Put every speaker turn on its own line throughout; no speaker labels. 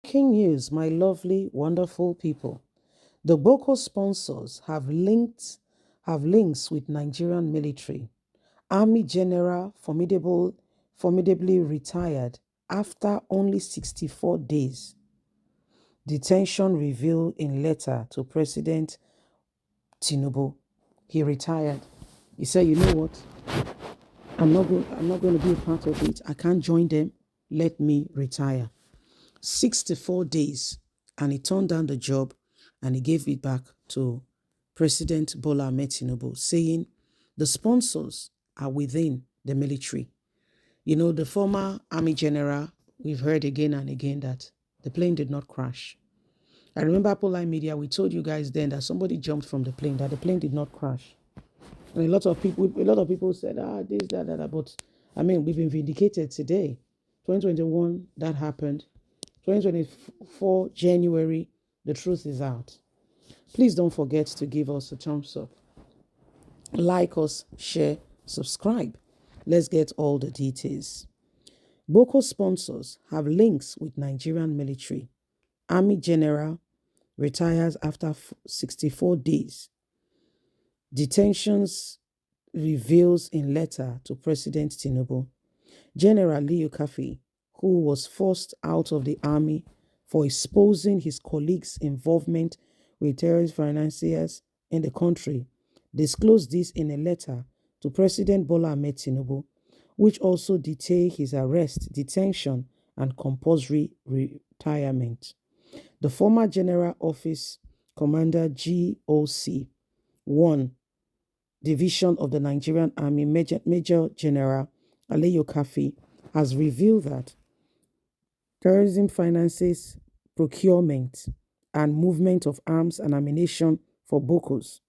Shocking news, my lovely, wonderful people. The Boko sponsors have links with Nigerian military. Army General formidably retired after only 64 days. Detention revealed in letter to President Tinubu. He retired. He said, you know what? I'm not going to be a part of it. I can't join them. Let me retire. 64 days, and he turned down the job and he gave it back to President Bola Ahmed Tinubu, saying the sponsors are within the military. You know, the former army general, we've heard again and again that the plane did not crash. I remember Polite Media, we told you guys then that somebody jumped from the plane, that the plane did not crash. And a lot of people said, this, that. But I mean, we've been vindicated today. 2021, that happened. 2024, January, the truth is out. Please don't forget to give us a thumbs up. Like us, share, subscribe. Let's get all the details. Boko sponsors have links with Nigerian military. Army General retires after 64 days. Detentions reveals in letter to President Tinubu. General Liu Kafi, who was forced out of the army for exposing his colleagues' involvement with terrorist financiers in the country, disclosed this in a letter to President Bola Ahmed Tinubu, which also detailed his arrest, detention, and compulsory retirement. The former General Office Commander GOC 1 Division of the Nigerian Army, Major General Aliyu Kafi, has revealed that terrorism finances procurement and movement of arms and ammunition for Bokos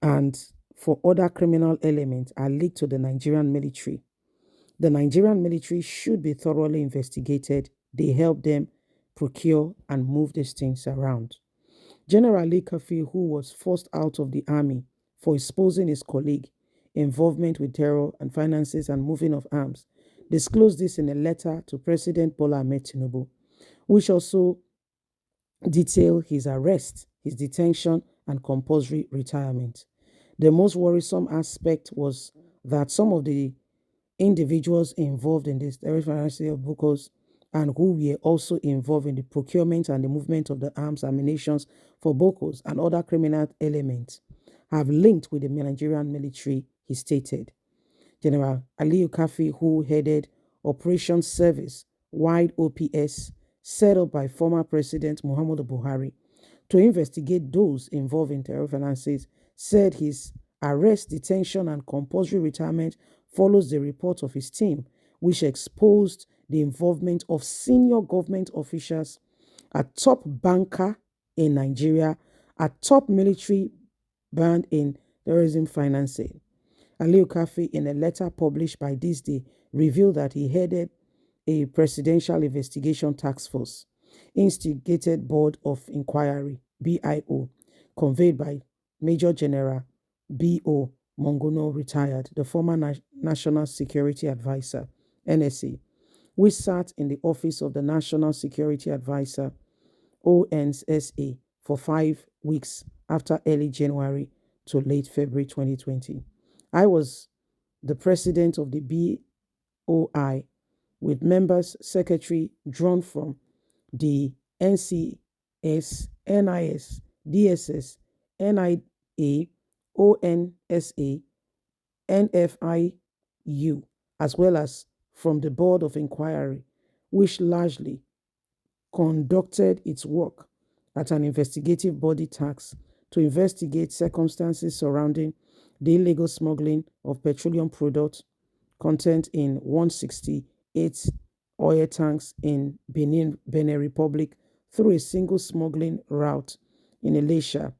and for other criminal elements are linked to the Nigerian military. The Nigerian military should be thoroughly investigated. They help them procure and move these things around. General Ali Kafi, who was forced out of the army for exposing his colleague involvement with terror and finances and moving of arms, disclosed this in a letter to President Bola Ahmed Tinubu, which also detailed his arrest, his detention, and compulsory retirement. The most worrisome aspect was that some of the individuals involved in this terrorist financing of Bokos and who were also involved in the procurement and the movement of the arms and ammunition for Bokos and other criminal elements have linked with the Nigerian military, he stated. General Aliyu Kafi, who headed Operation Service Wide OPS, set up by former President Muhammadu Buhari to investigate those involved in terror finances, said his arrest, detention, and compulsory retirement follows the report of his team, which exposed the involvement of senior government officials, a top banker in Nigeria, a top military band in terrorism financing. Aliyu Kafi, in a letter published by This Day, revealed that he headed a presidential investigation task force, instigated board of inquiry, BIO, conveyed by Major General B.O. Monguno, retired, the former National Security Advisor, NSA, which sat in the office of the National Security Advisor, ONSA, for 5 weeks after early January to late February 2020. I was the president of the BOI, with members secretary drawn from the NCS, NIS, DSS, NIA, ONSA, NFIU, as well as from the Board of Inquiry, which largely conducted its work at an investigative body task to investigate circumstances surrounding the illegal smuggling of petroleum product content in 168 oil tanks in Benin Republic through a single smuggling route in Elisha,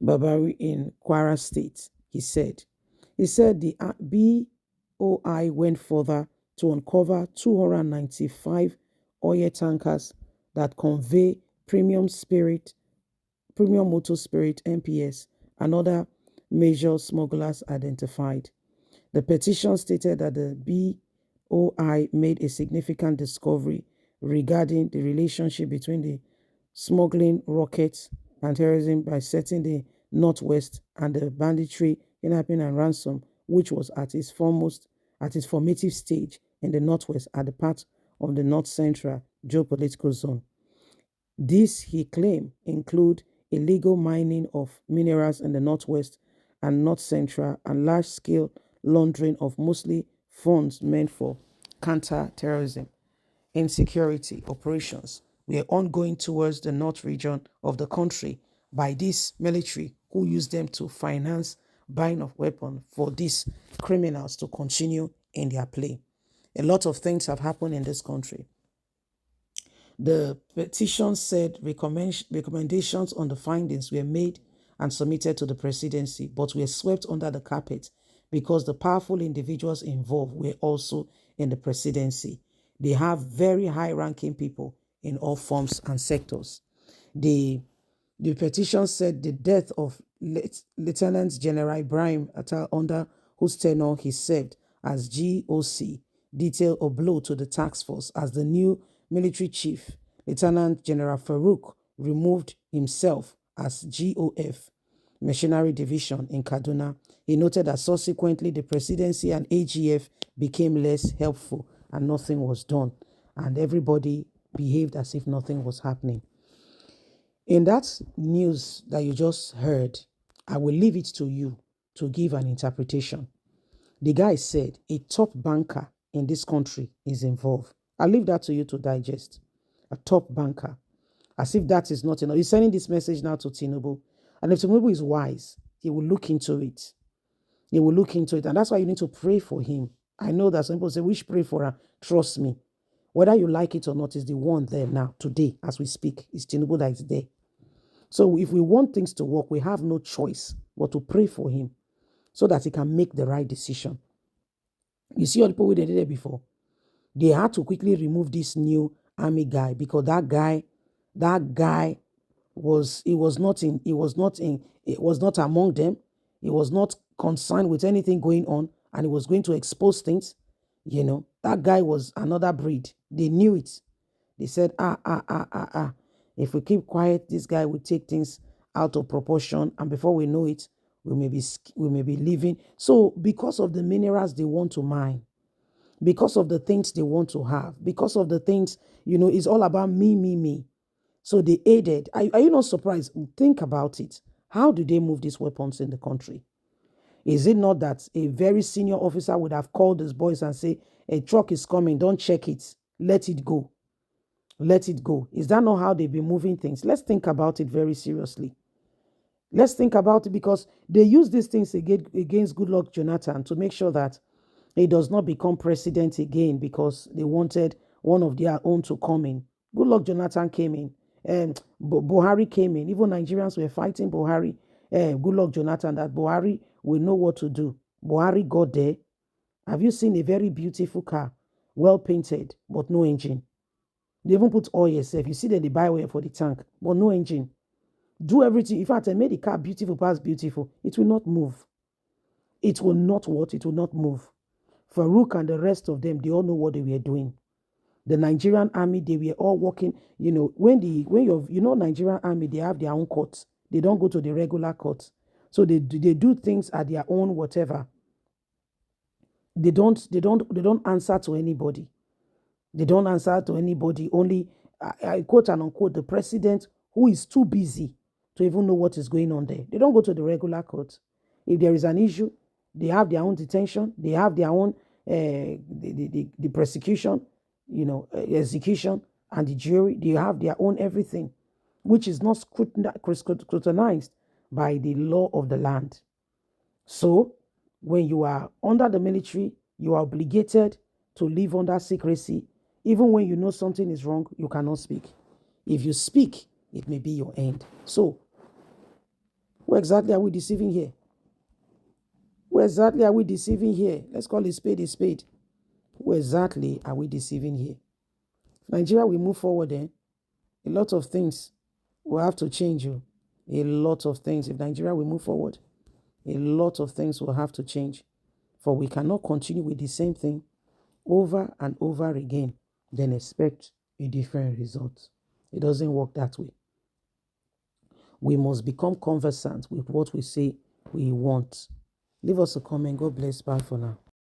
Babari in Kwara State, he said. He said the BOI went further to uncover 295 oil tankers that convey premium motor spirit, MPS, and other major smugglers identified. The petition stated that the BOI made a significant discovery regarding the relationship between the smuggling rockets and terrorism by setting the Northwest and the banditry, kidnapping and ransom, which was at its formative stage in the Northwest at the part of the North Central geopolitical zone. This, he claimed, include illegal mining of minerals in the Northwest and North Central and large-scale laundering of mostly funds meant for counter-terrorism insecurity operations were ongoing towards the north region of the country by this military who used them to finance buying of weapons for these criminals to continue in their play. A lot of things have happened in this country. The petition said recommendations on the findings were made and submitted to the presidency, but were swept under the carpet because the powerful individuals involved were also in the presidency. They have very high-ranking people in all forms and sectors. The petition said the death of Lieutenant General Ibrahim Atal, under whose tenure he served as GOC, detailed a blow to the task force as the new military chief, Lieutenant General Farouk, removed himself as GOF, Machinery Division in Kaduna. He noted that subsequently the presidency and AGF became less helpful and nothing was done, and everybody behaved as if nothing was happening. In that news that you just heard, I will leave it to you to give an interpretation. The guy said a top banker in this country is involved. I'll leave that to you to digest. A top banker. As if that is not enough. He's sending this message now to Tinubu. And if Tinubu is wise, he will look into it. He will look into it. And that's why you need to pray for him. I know that some people say, we should pray for her. Trust me. Whether you like it or not is the one there now, today, as we speak. It's Tinubu that is there. So if we want things to work, we have no choice but to pray for him so that he can make the right decision. You see all the people who did it before? They had to quickly remove this new army guy because that guy was not among them. He was not concerned with anything going on, and he was going to expose things. That guy was another breed. They knew it. They said, if we keep quiet, this guy will take things out of proportion, and before we know it, we may be leaving. So because of the minerals they want to mine, because of the things they want to have, because of the things, it's all about me. So they aided. Are you not surprised? Think about it. How do they move these weapons in the country? Is it not that a very senior officer would have called these boys and say, a truck is coming, don't check it, let it go. Let it go. Is that not how they've been moving things? Let's think about it very seriously. Let's think about it, because they use these things against Goodluck Jonathan to make sure that he does not become president again, because they wanted one of their own to come in. Goodluck Jonathan came in, and Buhari came in. Even Nigerians were fighting Buhari, Goodluck Jonathan, that Buhari will know what to do. Buhari got there. Have you seen a very beautiful car, well painted, but no engine? They even put oil yourself. You see that they buy oil for the tank, but no engine. Do everything. In fact, I made the car beautiful past beautiful. It will not move. It will not what? It will not move. Farouk and the rest of them, they all know what they were doing. The Nigerian army, they were all working. Nigerian army, they have their own courts. They don't go to the regular courts. So they do things at their own whatever. They don't answer to anybody. They don't answer to anybody. Only, I quote and unquote, the president, who is too busy to even know what is going on there. They don't go to the regular court. If there is an issue, they have their own detention. They have their own the prosecution, execution, and the jury. They have their own everything, which is not scrutinized by the law of the land. So, when you are under the military, you are obligated to live under secrecy. Even when you know something is wrong, you cannot speak. If you speak, it may be your end. So, who exactly are we deceiving here? Who exactly are we deceiving here? Let's call a spade a spade. Who exactly are we deceiving here? Nigeria will move forward then. A lot of things will have to change. A lot of things. If Nigeria will move forward, a lot of things will have to change. For we cannot continue with the same thing over and over again, then expect a different result. It doesn't work that way. We must become conversant with what we say we want. Leave us a comment. God bless. Bye for now.